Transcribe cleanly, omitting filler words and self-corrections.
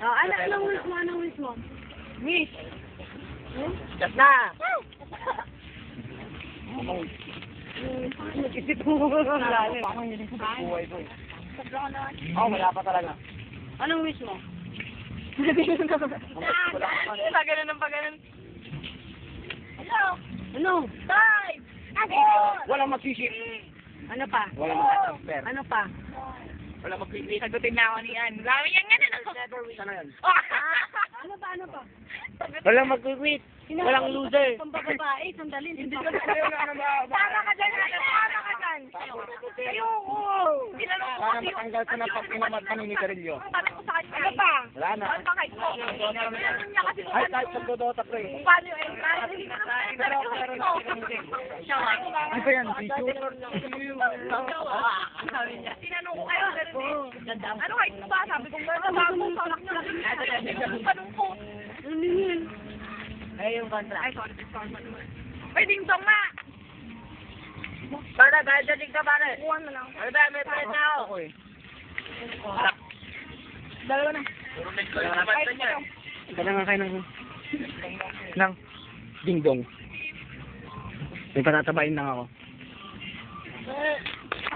Anong wish mo? Anong wish mo? Miss! Just na! Isip mo lang lalim. Parang hindi ko sa buhay ko eh. Oo, wala pa talaga. Anong wish mo? Ganun ng pagano'n. Ano? Time! Walang magsisi. Ano pa? Walang mag-transfer. Ano pa? Walang magsisi. Sagutin na ako niyan. Dami yan nga na. Sana yan. Ano pa? Ano pa? Walang mag-quit. Walang loser. Pambababae, sandalin. Hindi ka na kayo na ano ba? Tama ka dyan! Tama ka dyan! Ayoko! Tinanong ko Para kasi yung... matanggal ko na pag pinamat ka ni Carillo. Ang tanong ko sa kanya. Ano pa? Wala na. Ano pa kayo? Tinanong niya kasi kung Ay, ano kahit yung... pagdodota ko eh. Kung paano yung entrance. Hindi ka naman. Pero Siya nga. ano ba yan? Tissue? Sabi niya. Tinanong ko kayo. Ano kayo ba? Sabi ko, bago sa anak niyo. Tanong ko. Ano yun? Ay, yung kontra. Ay, sorry. Ay, ding-dong na! Para, dahil dating ka pare. Kuha na lang. Ano ba, may press na ako. Dalawa na. Ito na nga kayo ng ding-dong. May patatabain lang ako.